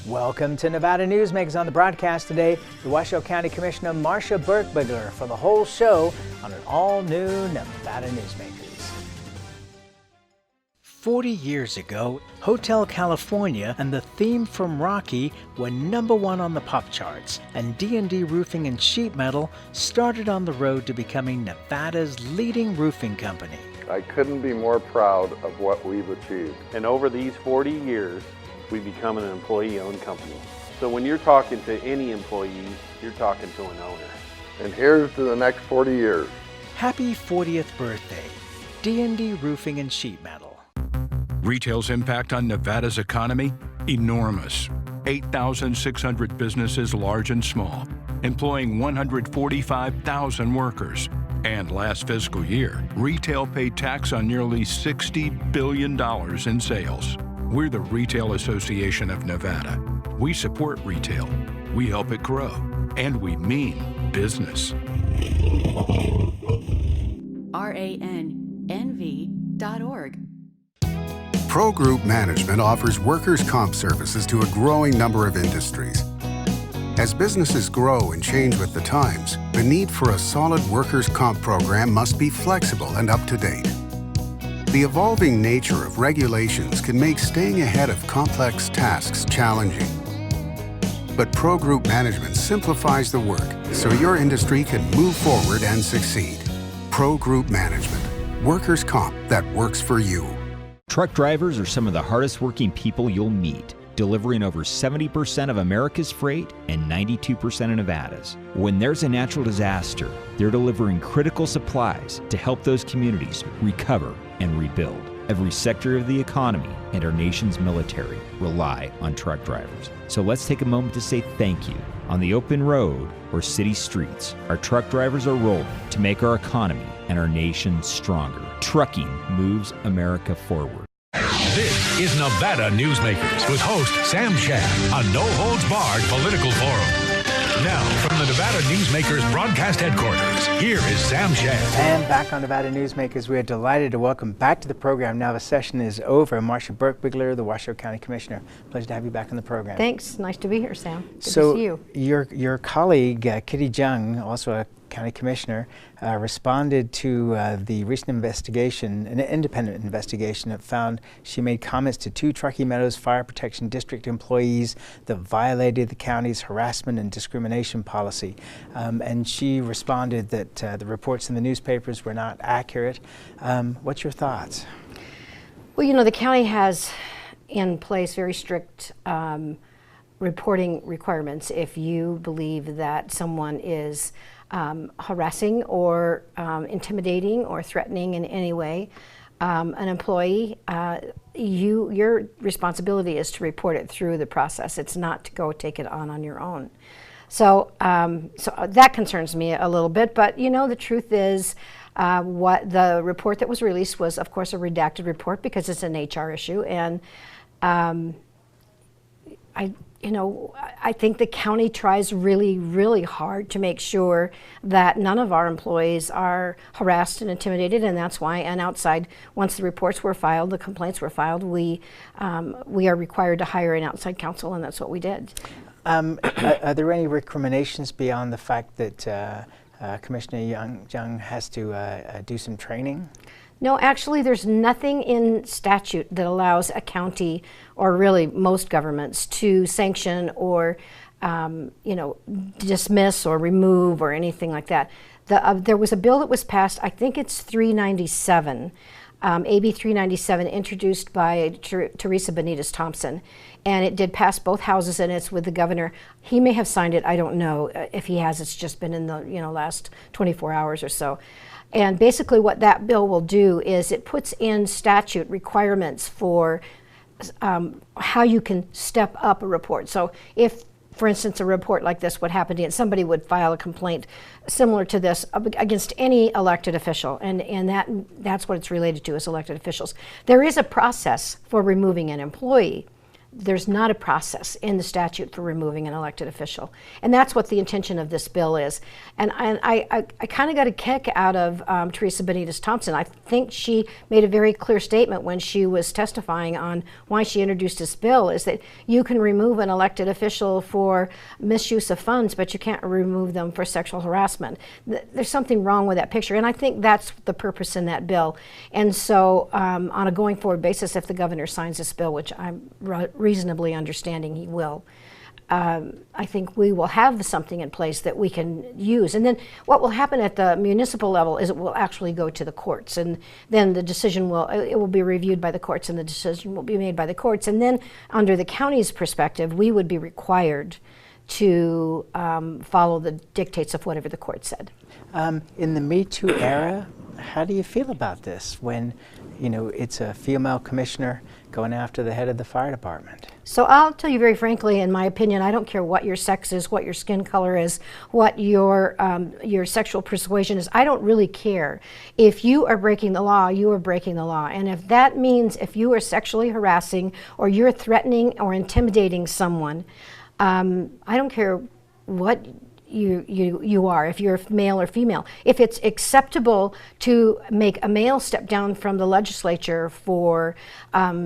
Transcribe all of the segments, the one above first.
Welcome to Nevada Newsmakers. On the broadcast today, the Washoe County Commissioner Marsha Berkbigler for the whole show on an all-new Nevada Newsmakers. 40 years ago, Hotel California and the theme from Rocky were #1 on the pop charts, and D&D Roofing and Sheet Metal started on the road to becoming Nevada's leading roofing company. I couldn't be more proud of what we've achieved. And over these 40 years, we've become an employee-owned company. So when you're talking to any employee, you're talking to an owner. And here's to the next 40 years. Happy 40th birthday, D&D Roofing and Sheet Metal. Retail's impact on Nevada's economy? Enormous. 8,600 businesses, large and small, employing 145,000 workers. And last fiscal year, retail paid tax on nearly $60 billion in sales. We're the Retail Association of Nevada. We support retail, we help it grow, and we mean business. RANNV.org. Pro Group Management offers workers' comp services to a growing number of industries. As businesses grow and change with the times, the need for a solid workers' comp program must be flexible and up to date. The evolving nature of regulations can make staying ahead of complex tasks challenging. But Pro Group Management simplifies the work so your industry can move forward and succeed. Pro Group Management. Workers' comp that works for you. Truck drivers are some of the hardest working people you'll meet, delivering over 70% of America's freight and 92% of Nevada's. When there's a natural disaster, they're delivering critical supplies to help those communities recover and rebuild. Every sector of the economy and our nation's military rely on truck drivers. So let's take a moment to say thank you. On the open road or city streets, our truck drivers are rolling to make our economy and our nation stronger. Trucking moves America forward. This is Nevada Newsmakers with host Sam Shad, a no-holds-barred political forum. Now, from the Nevada Newsmakers broadcast headquarters, here is Sam Shad. And back on Nevada Newsmakers, we are delighted to welcome back to the program. Now the session is over. Marsha Berkbigler, the Washoe County Commissioner. Pleasure to have you back on the program. Thanks. Nice to be here, Sam. Good to see you. Your colleague, Kitty Jung, also a County Commissioner, responded to the recent investigation, an independent investigation that found she made comments to 2 Truckee Meadows Fire Protection District employees that violated the county's harassment and discrimination policy. And she responded that the reports in the newspapers were not accurate. What's your thoughts? Well, you know, the county has in place very strict reporting requirements if you believe that someone is harassing or intimidating or threatening in any way an employee. Your responsibility is to report it through the process. It's not to go take it on your own. So that concerns me a little bit. But you know, the truth is, what the report that was released was, of course, a redacted report because it's an HR issue, and I think the county tries really, really hard to make sure that none of our employees are harassed and intimidated, and that's why, and outside, once the reports were filed, the complaints were filed, we are required to hire an outside counsel, and that's what we did. Are there any recriminations beyond the fact that Commissioner Jung has to do some training? No, actually, there's nothing in statute that allows a county, or really most governments, to sanction or, dismiss or remove or anything like that. There was a bill that was passed, I think it's 397, AB 397, introduced by Teresa Benitez Thompson, and it did pass both houses, and it's with the governor. He may have signed it, I don't know. If he has, it's just been in the last 24 hours or so. And basically what that bill will do is it puts in statute requirements for how you can step up a report. So if, for instance, a report like this would happen to you, somebody would file a complaint similar to this against any elected official, and that's what it's related to, is elected officials. There is a process for removing an employee. there's not a process in the statute for removing an elected official. And that's what the intention of this bill is. And I kind of got a kick out of Teresa Benitez Thompson. I think she made a very clear statement when she was testifying on why she introduced this bill, is that you can remove an elected official for misuse of funds, but you can't remove them for sexual harassment. There's something wrong with that picture, and I think that's the purpose in that bill. And so on a going forward basis, if the governor signs this bill, which I'm reasonably understanding he will, I think we will have something in place that we can use. And then what will happen at the municipal level is it will actually go to the courts, and then the decision will be reviewed by the courts, and the decision will be made by the courts. And then under the county's perspective, we would be required to follow the dictates of whatever the court said. In the Me Too era, how do you feel about this when, you know, it's a female commissioner going after the head of the fire department? So I'll tell you very frankly, in my opinion, I don't care what your sex is, what your skin color is, what your sexual persuasion is. I don't really care. If you are breaking the law, you are breaking the law. And if that means if you are sexually harassing or you're threatening or intimidating someone, I don't care what you are, if you're male or female. If it's acceptable to make a male step down from the legislature for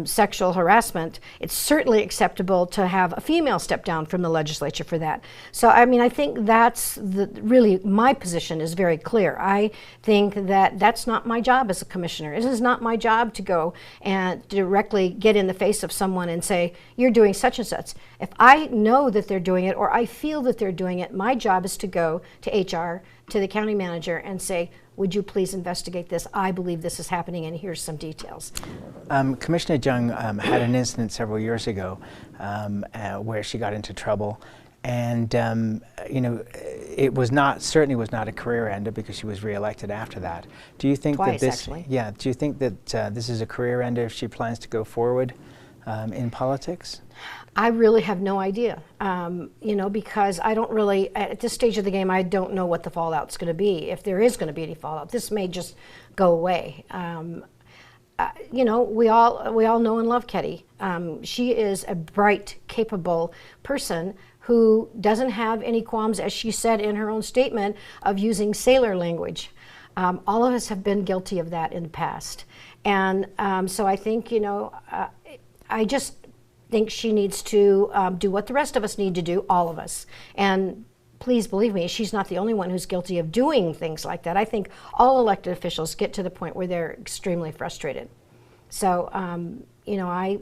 sexual harassment, it's certainly acceptable to have a female step down from the legislature for that. So I mean, I think that's really my position is very clear. I think that that's not my job as a commissioner. It is not my job to go and directly get in the face of someone and say, you're doing such and such. If I know that they're doing it or I feel that they're doing it, my job is to go to HR, to the county manager, and say, would you please investigate this? I believe this is happening, and here's some details. Commissioner Jung had an incident several years ago where she got into trouble, and you know, it was certainly was not a career ender because she was reelected after that. Do you think Twice, that this? actually. Yeah. Do you think that this is a career ender if she plans to go forward in politics? I really have no idea, you know, because I don't really, at this stage of the game, I don't know what the fallout's going to be. If there is going to be any fallout, this may just go away. You know, we all know and love Ketty. She is a bright, capable person who doesn't have any qualms, as she said in her own statement, of using sailor language. All of us have been guilty of that in the past. And so I think, you know, I just think she needs to do what the rest of us need to do, all of us. And please believe me, she's not the only one who's guilty of doing things like that. I think all elected officials get to the point where they're extremely frustrated. So, you know, I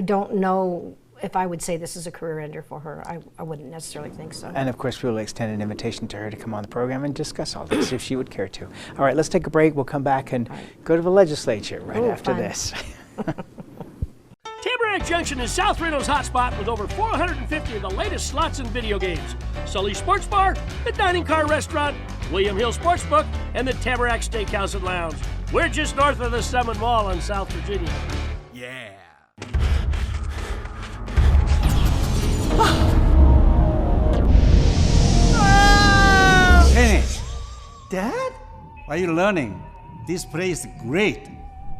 don't know if I would say this is a career ender for her. I wouldn't necessarily think so. And of course, we'll extend an invitation to her to come on the program and discuss all this if she would care to. All right, let's take a break. We'll come back and go to the legislature right after this. Tamarack Junction is South Reno's hotspot with over 450 of the latest slots and video games. Sully's Sports Bar, the Dining Car Restaurant, William Hill Sportsbook, and the Tamarack Steakhouse and Lounge. We're just north of the Summit Mall in South Virginia. Yeah. Hey, Dad? What are you learning? This place is great.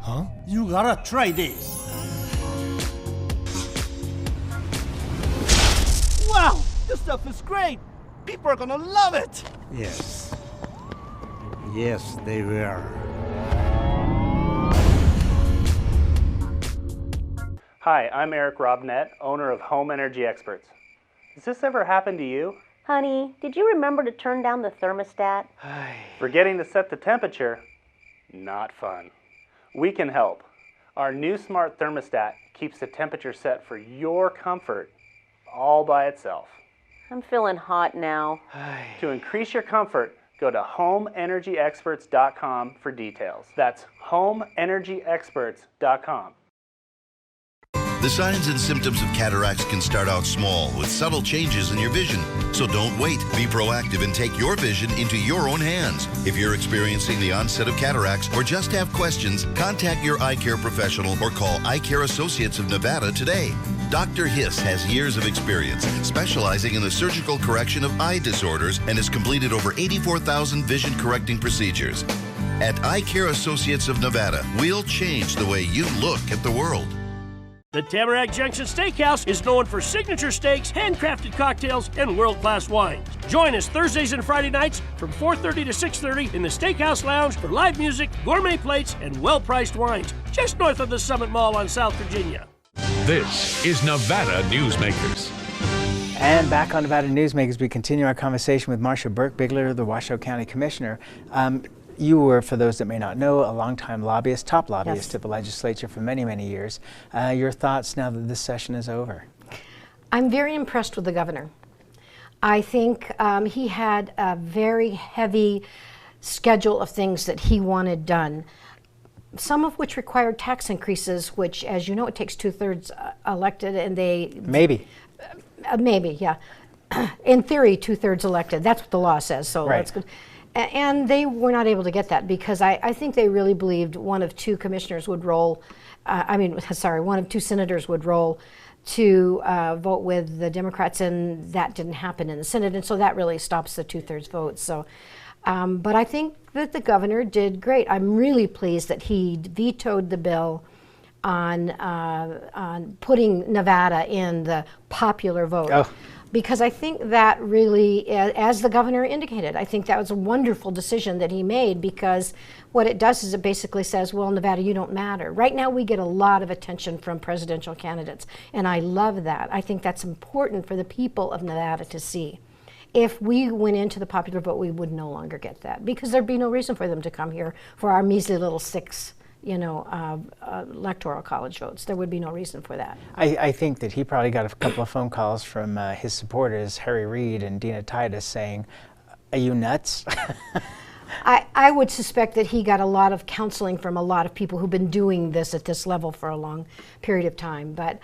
Huh? You gotta try this. Wow, this stuff is great. People are gonna love it. Yes. Yes, they will. Hi, I'm Eric Robnett, owner of Home Energy Experts. Has this ever happened to you? Honey, did you remember to turn down the thermostat? Forgetting to set the temperature? Not fun. We can help. Our new smart thermostat keeps the temperature set for your comfort all by itself. I'm feeling hot now. To increase your comfort, go to homeenergyexperts.com for details. That's homeenergyexperts.com. The signs and symptoms of cataracts can start out small with subtle changes in your vision. So don't wait. Be proactive and take your vision into your own hands. If you're experiencing the onset of cataracts or just have questions, contact your eye care professional or call Eye Care Associates of Nevada today. Dr. Hiss has years of experience specializing in the surgical correction of eye disorders and has completed over 84,000 vision correcting procedures. At Eye Care Associates of Nevada, we'll change the way you look at the world. The Tamarack Junction Steakhouse is known for signature steaks, handcrafted cocktails, and world-class wines. Join us Thursdays and Friday nights from 4:30 to 6:30 in the Steakhouse Lounge for live music, gourmet plates, and well-priced wines, just north of the Summit Mall on South Virginia. This is Nevada Newsmakers. And back on Nevada Newsmakers, we continue our conversation with Marsha Berkbigler, the Washoe County Commissioner. You were, for those that may not know, a longtime lobbyist, top lobbyist at the legislature for many, many years. Your thoughts now that this session is over? I'm very impressed with the governor. I think he had a very heavy schedule of things that he wanted done, some of which required tax increases, which, as you know, it takes 2/3 elected, and they... Maybe, yeah. In theory, 2/3 elected. That's what the law says, so that's good. And they were not able to get that because I think they really believed one of two commissioners would roll, one of two senators would roll to vote with the Democrats, and that didn't happen in the Senate, and so that really stops the 2/3 vote. So, but I think that the governor did great. I'm really pleased that he vetoed the bill on putting Nevada in the popular vote. Oh. Because I think that really, as the governor indicated, I think that was a wonderful decision that he made, because what it does is it basically says, well, Nevada, you don't matter. Right now we get a lot of attention from presidential candidates, and I love that. I think that's important for the people of Nevada to see. If we went into the popular vote, we would no longer get that, because there'd be no reason for them to come here for our measly little 6 electoral college votes. There would be no reason for that. I think that he probably got a couple of phone calls from his supporters, Harry Reid and Dina Titus, saying, "Are you nuts?" I would suspect that he got a lot of counseling from a lot of people who've been doing this at this level for a long period of time. But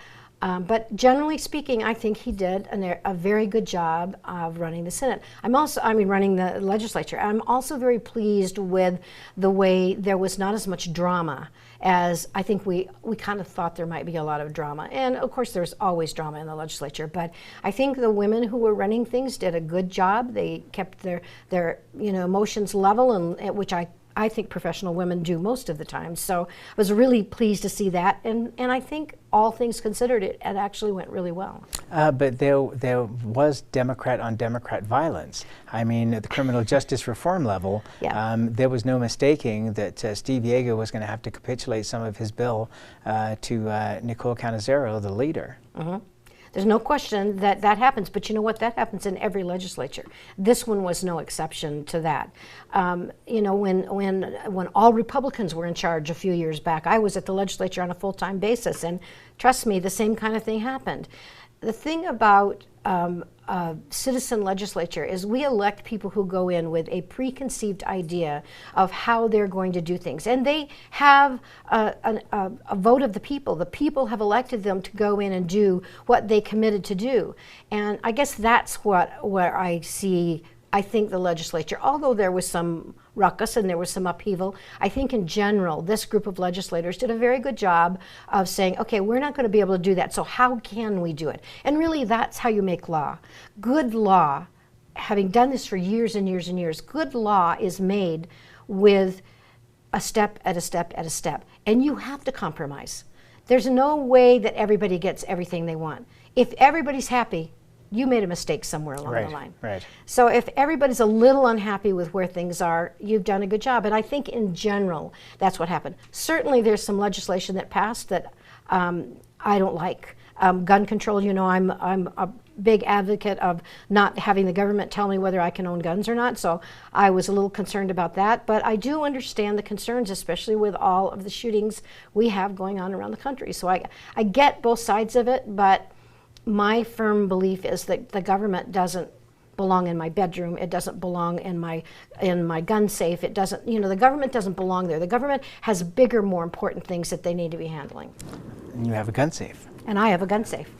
generally speaking, I think he did a very good job of running the Senate. Running the legislature. I'm also very pleased with the way there was not as much drama as I think we kind of thought there might be a lot of drama. And of course there's always drama in the legislature, but I think the women who were running things did a good job. They kept their emotions level, and which I think professional women do most of the time. So I was really pleased to see that, and I think all things considered, it actually went really well. But there was Democrat on Democrat violence. I mean, at the criminal justice reform level, there was no mistaking that Steve Yeager was going to have to capitulate some of his bill to Nicole Canizero, the leader. Mm-hmm. There's no question that that happens, but you know what? That happens in every legislature. This one was no exception to that. When all Republicans were in charge a few years back, I was at the legislature on a full-time basis, and trust me, the same kind of thing happened. The thing about citizen legislature is we elect people who go in with a preconceived idea of how they're going to do things, and they have a vote of the people. The people have elected them to go in and do what they committed to do, and I guess that's where I see. I think the legislature, although there was some ruckus and there was some upheaval, I think in general this group of legislators did a very good job of saying, okay, we're not going to be able to do that, so how can we do it? And really that's how you make law. Good law, having done this for years and years and years, good law is made with a step at a step at a step. And you have to compromise. There's no way that everybody gets everything they want. If everybody's happy, you made a mistake somewhere along the line. Right. So if everybody's a little unhappy with where things are, you've done a good job. And I think in general, that's what happened. Certainly there's some legislation that passed that I don't like. Gun control, I'm a big advocate of not having the government tell me whether I can own guns or not, so I was a little concerned about that. But I do understand the concerns, especially with all of the shootings we have going on around the country. So I get both sides of it, but my firm belief is that the government doesn't belong in my bedroom. It doesn't belong in my gun safe. It doesn't, the government doesn't belong there. The government has bigger, more important things that they need to be handling. And you have a gun safe. And I have a gun safe.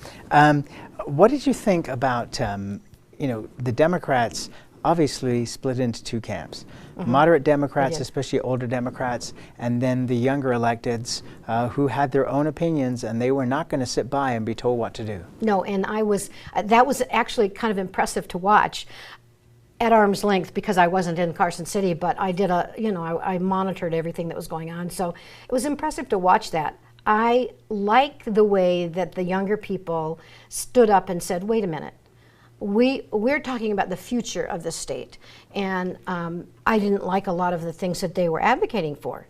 What did you think about, the Democrats obviously split into two camps. Mm-hmm. Moderate Democrats, especially older Democrats, and then the younger electeds who had their own opinions, and they were not going to sit by and be told what to do. No, and that was actually kind of impressive to watch at arm's length, because I wasn't in Carson City, but I did I monitored everything that was going on, so it was impressive to watch that. I like the way that the younger people stood up and said, wait a minute, we're talking about the future of the state. And I didn't like a lot of the things that they were advocating for.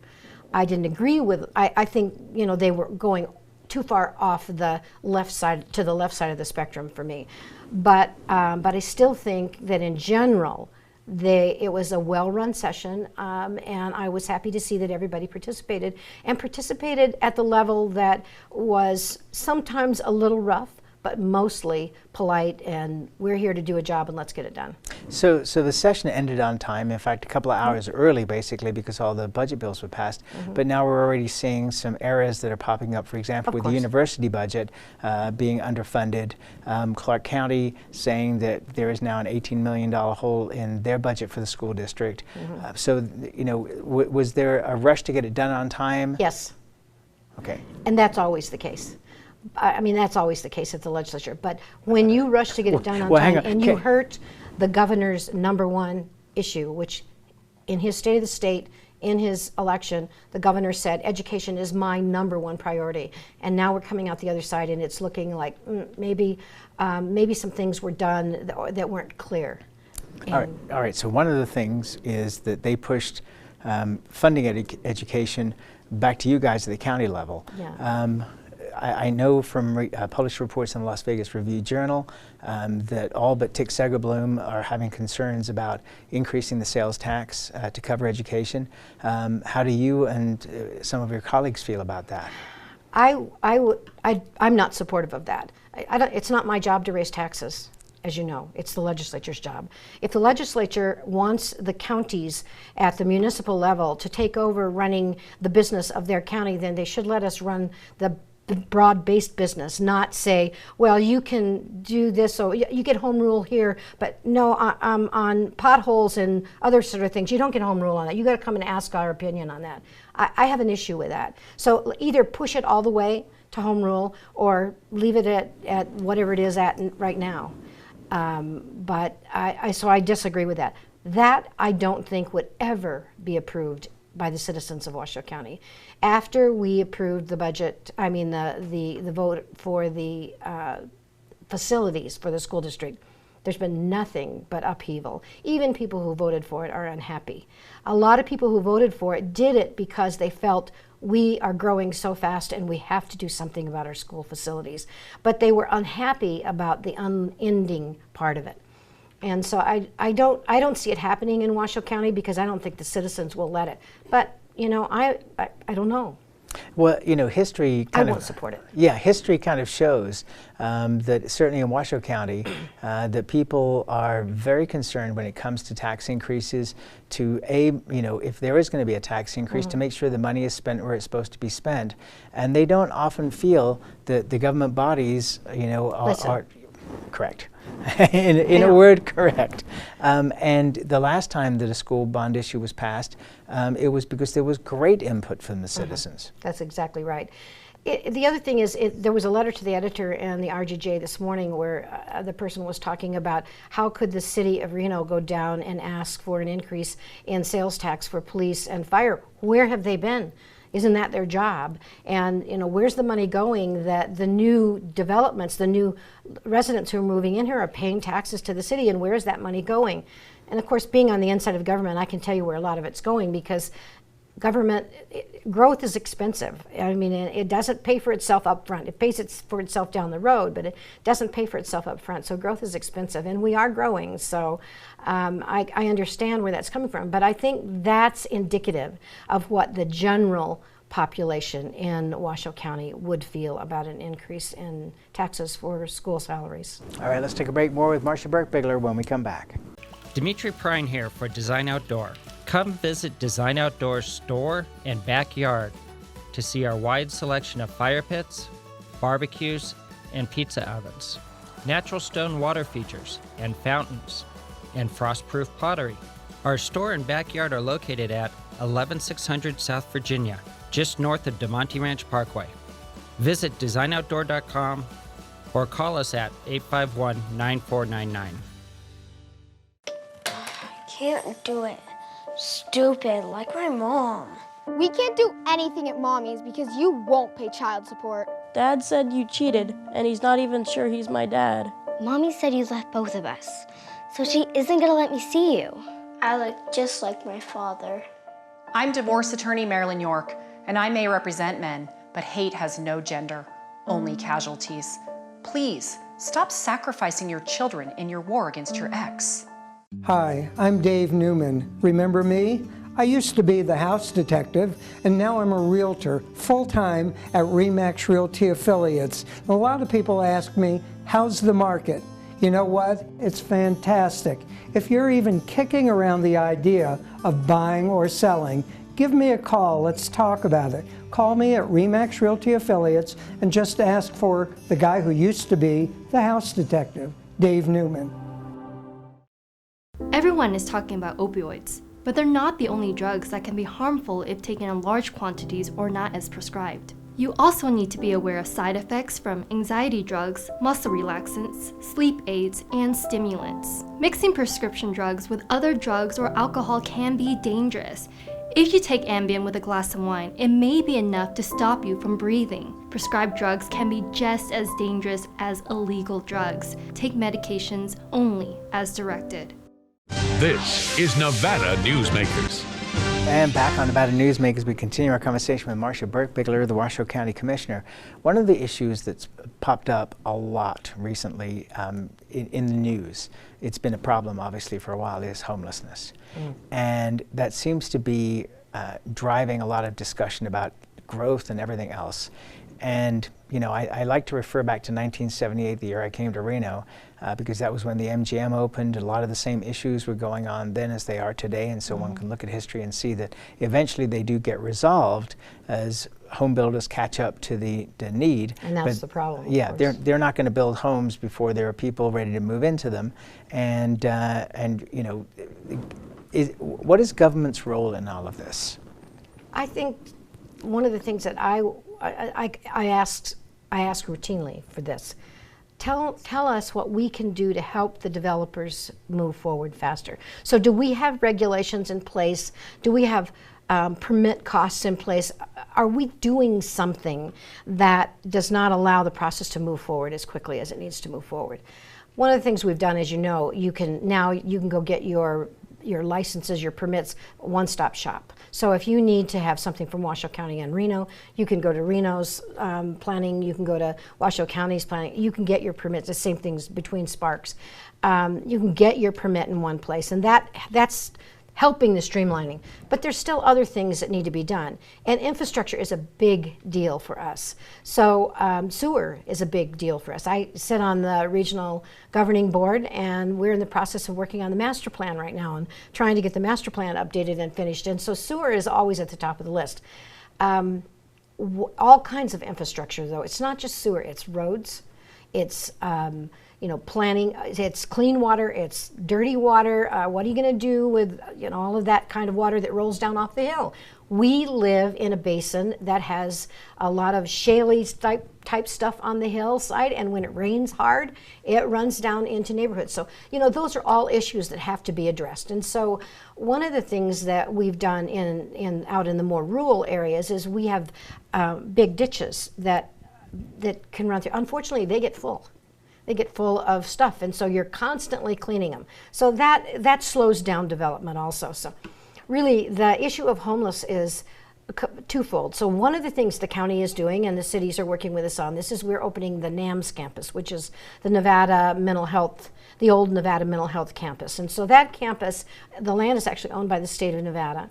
I didn't agree with, I think, you know, they were going too far off the left side, to the left side of the spectrum for me. But I still think that in general, it was a well-run session, and I was happy to see that everybody participated, and participated at the level that was sometimes a little rough, but mostly polite, and we're here to do a job and let's get it done. So the session ended on time, in fact a couple of hours early basically, because all the budget bills were passed, but now we're already seeing some errors that are popping up, for example, with the university budget being underfunded, Clark County saying that there is now an $18 million hole in their budget for the school district. So, you know, was there a rush to get it done on time? Yes. Okay. And that's always the case. I mean, that's always the case at the legislature. But when you rush to get it done on time and you hurt the governor's #1 issue, which in his State of the State, in his election, the governor said, education is my #1 priority. And now we're coming out the other side and it's looking like maybe some things were done that weren't clear. All right. So one of the things is that they pushed funding education back to you guys at the county level. Yeah. I know from published reports in the Las Vegas Review-Journal that all but Tick Segerbloom are having concerns about increasing the sales tax to cover education. How do you and some of your colleagues feel about that? I'm not supportive of that. It's not my job to raise taxes. As you know, it's the legislature's job. If the legislature wants the counties at the municipal level to take over running the business of their county, then they should let us run the broad-based business, not say, well, you can do this, so you get home rule here, but no, on potholes and other sort of things, you don't get home rule on that. You got to come and ask our opinion on that. I have an issue with that. So either push it all the way to home rule or leave it at whatever it is at right now. But so I disagree with that. That I don't think would ever be approved by the citizens of Washoe County. After we approved the budget, I mean the vote for the facilities for the school district, there's been nothing but upheaval. Even people who voted for it are unhappy. A lot of people who voted for it did it because they felt we are growing so fast and we have to do something about our school facilities. But they were unhappy about the unending part of it. And so I don't see it happening in Washoe County because I don't think the citizens will let it. But, you know, I don't know. Well, you know, history kind I won't support it. Yeah, history kind of shows that certainly in Washoe County that people are very concerned when it comes to tax increases to you know, if there is going to be a tax increase, to make sure the money is spent where it's supposed to be spent. And they don't often feel that the government bodies, you know, are correct. in a word, correct. And the last time that a school bond issue was passed, it was because there was great input from the citizens. That's exactly right. The other thing is, there was a letter to the editor in the RGJ this morning where the person was talking about how could the city of Reno go down and ask for an increase in sales tax for police and fire. Where have they been? Isn't that their job? And you know, where's the money going that the new developments, the new residents who are moving in here are paying taxes to the city, and where is that money going? And of course, being on the inside of government, I can tell you where a lot of it's going, because government growth is expensive. I mean, it doesn't pay for itself up front. It pays for itself down the road, but it doesn't pay for itself up front. So growth is expensive, and we are growing. So I understand where that's coming from, but I think that's indicative of what the general population in Washoe County would feel about an increase in taxes for school salaries. All right, let's take a break. More with Marsha Berkbigler when we come back. Dimitri Prine here for Design Outdoor. Come visit Design Outdoor's store and backyard to see our wide selection of fire pits, barbecues, and pizza ovens, natural stone water features and fountains, and frost-proof pottery. Our store and backyard are located at 11600 South Virginia, just north of DeMonte Ranch Parkway. Visit designoutdoor.com or call us at 851-9499. Can't do it. Stupid, like my mom. We can't do anything at Mommy's because you won't pay child support. Dad said you cheated, and he's not even sure he's my dad. Mommy said you left both of us, so she isn't gonna let me see you. I look just like my father. I'm divorce attorney Marilyn York, and I may represent men, but hate has no gender, only casualties. Please, stop sacrificing your children in your war against your ex. Hi, I'm Dave Newman. Remember me? I used to be the house detective, and now I'm a realtor, full-time at RE/MAX Realty Affiliates. A lot of people ask me, how's the market? You know what? It's fantastic. If you're even kicking around the idea of buying or selling, give me a call. Let's talk about it. Call me at RE/MAX Realty Affiliates and just ask for the guy who used to be the house detective, Dave Newman. Everyone is talking about opioids, but they're not the only drugs that can be harmful if taken in large quantities or not as prescribed. You also need to be aware of side effects from anxiety drugs, muscle relaxants, sleep aids, and stimulants. Mixing prescription drugs with other drugs or alcohol can be dangerous. If you take Ambien with a glass of wine, it may be enough to stop you from breathing. Prescribed drugs can be just as dangerous as illegal drugs. Take medications only as directed. This is Nevada Newsmakers. And back on Nevada Newsmakers, we continue our conversation with Marsha Berkbigler, the Washoe County Commissioner. One of the issues that's popped up a lot recently in the news, it's been a problem obviously for a while, is homelessness. And that seems to be driving a lot of discussion about growth and everything else. And you know, I like to refer back to 1978, the year I came to Reno, because that was when the MGM opened. A lot of the same issues were going on then as they are today, and so one can look at history and see that eventually they do get resolved as home builders catch up to the need. And that's the problem. Yeah, they're not going to build homes before there are people ready to move into them, and you know, what is government's role in all of this? I think one of the things that I ask routinely for this. Tell us what we can do to help the developers move forward faster. So do we have regulations in place? Do we have permit costs in place? Are we doing something that does not allow the process to move forward as quickly as it needs to move forward? One of the things we've done, as you know, you can go get your licenses, your permits, one-stop shop. So if you need to have something from Washoe County and Reno, you can go to Reno's planning, you can go to Washoe County's planning, you can get your permits, the same things between Sparks. You can get your permit in one place, and that's helping the streamlining. But there's still other things that need to be done. And infrastructure is a big deal for us. So sewer is a big deal for us. I sit on the regional governing board, and we're in the process of working on the master plan right now and trying to get the master plan updated and finished. And so sewer is always at the top of the list. All kinds of infrastructure, though. It's not just sewer, it's roads, it's you know, planning, it's clean water, it's dirty water. What are you going to do with, you know, all of that kind of water that rolls down off the hill? We live in a basin that has a lot of shaly type stuff on the hillside, and when it rains hard, it runs down into neighborhoods. So, you know, those are all issues that have to be addressed. And so one of the things that we've done out in the more rural areas is we have big ditches that can run through. Unfortunately, they get full. They get full of stuff, and so you're constantly cleaning them. So that slows down development also. So really, the issue of homeless is twofold. So one of the things the county is doing, and the cities are working with us on this, is we're opening the NAMS campus, which is the Nevada Mental Health, the old Nevada Mental Health campus. And so that campus, the land is actually owned by the state of Nevada.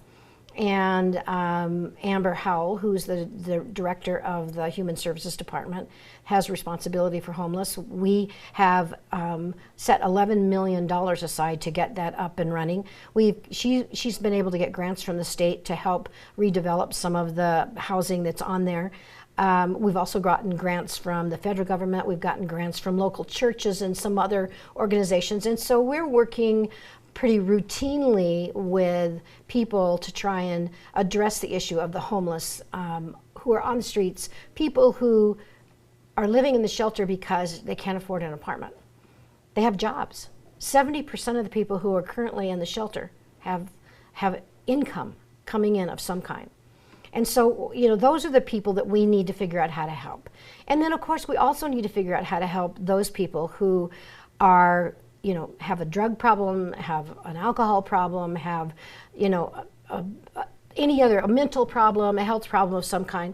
And Amber Howell, who's the director of the Human Services Department, has responsibility for homeless. We have set $11 million aside to get that up and running. She's been able to get grants from the state to help redevelop some of the housing that's on there. We've also gotten grants from the federal government. We've gotten grants from local churches and some other organizations. And so we're working pretty routinely with people to try and address the issue of the homeless who are on the streets, people who are living in the shelter because they can't afford an apartment. They have jobs. 70% of the people who are currently in the shelter have income coming in of some kind. And so, you know, those are the people that we need to figure out how to help. And then, of course, we also need to figure out how to help those people who are, you know, have a drug problem, have an alcohol problem, have, you know, any other, a mental problem, a health problem of some kind.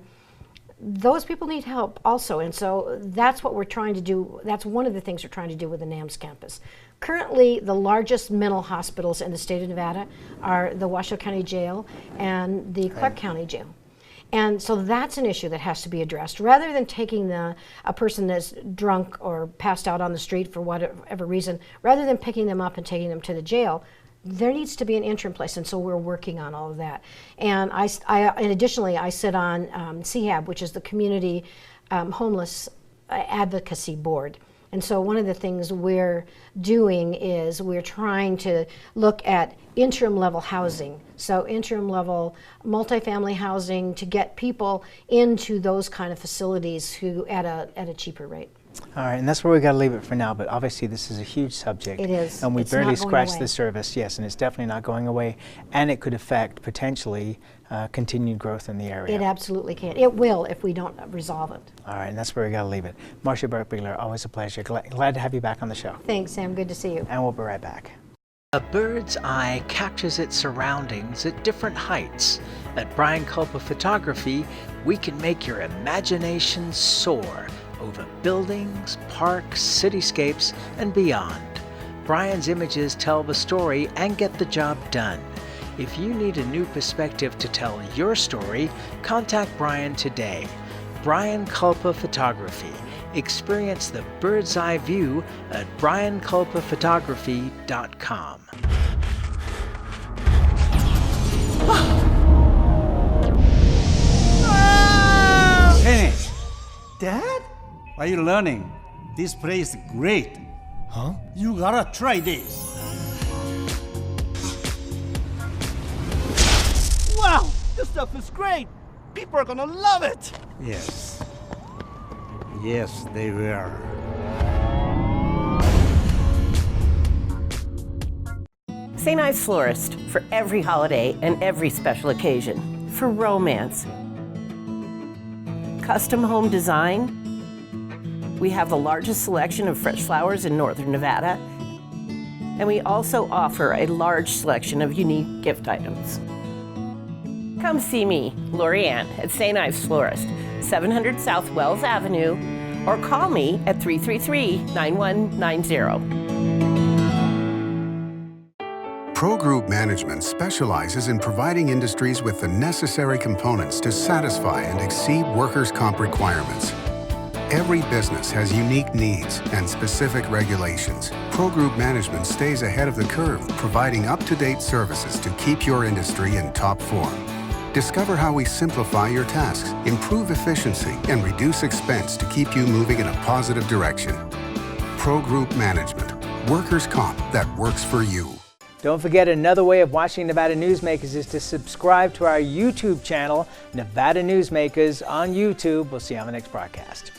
Those people need help also, and so that's what we're trying to do. That's one of the things we're trying to do with the NAMS campus. Currently, the largest mental hospitals in the state of Nevada are the Washoe County Jail and the Clark County Jail. And so that's an issue that has to be addressed. Rather than taking a person that's drunk or passed out on the street for whatever reason, rather than picking them up and taking them to the jail, there needs to be an interim place, and so we're working on all of that. And and additionally, I sit on CHAB, which is the Community Homeless Advocacy Board. And so one of the things we're doing is we're trying to look at interim level housing. So interim level multifamily housing to get people into those kind of facilities who at a cheaper rate. All right, and that's where we got to leave it for now, but obviously this is a huge subject. It is. And we It's barely not going scratched away. the surface, yes, and it's definitely not going away, and it could affect potentially continued growth in the area. It absolutely can. It will if we don't resolve it. All right, and that's where we got to leave it. Marsha Berkbigler, always a pleasure. Glad to have you back on the show. Thanks, Sam. Good to see you. And we'll be right back. A bird's eye captures its surroundings at different heights. At Brian Culpa Photography, we can make your imagination soar over buildings, parks, cityscapes, and beyond. Brian's images tell the story and get the job done. If you need a new perspective to tell your story, contact Brian today. Brian Culpa Photography. Experience the bird's eye view at brianculpaphotography.com. Hey, Dad? Are you learning? This place is great. Huh? You gotta try this. Wow, this stuff is great. People are gonna love it. Yes. Yes, they will. St. Ives Florist for every holiday and every special occasion. For romance. Custom home design. We have the largest selection of fresh flowers in northern Nevada. And we also offer a large selection of unique gift items. Come see me, Lori Ann, at St. Ives Florist, 700 South Wells Avenue, or call me at 333-9190. Pro Group Management specializes in providing industries with the necessary components to satisfy and exceed workers' comp requirements. Every business has unique needs and specific regulations. Pro Group Management stays ahead of the curve, providing up-to-date services to keep your industry in top form. Discover how we simplify your tasks, improve efficiency, and reduce expense to keep you moving in a positive direction. Pro Group Management. Workers' comp that works for you. Don't forget, another way of watching Nevada Newsmakers is to subscribe to our YouTube channel, Nevada Newsmakers on YouTube. We'll see you on the next broadcast.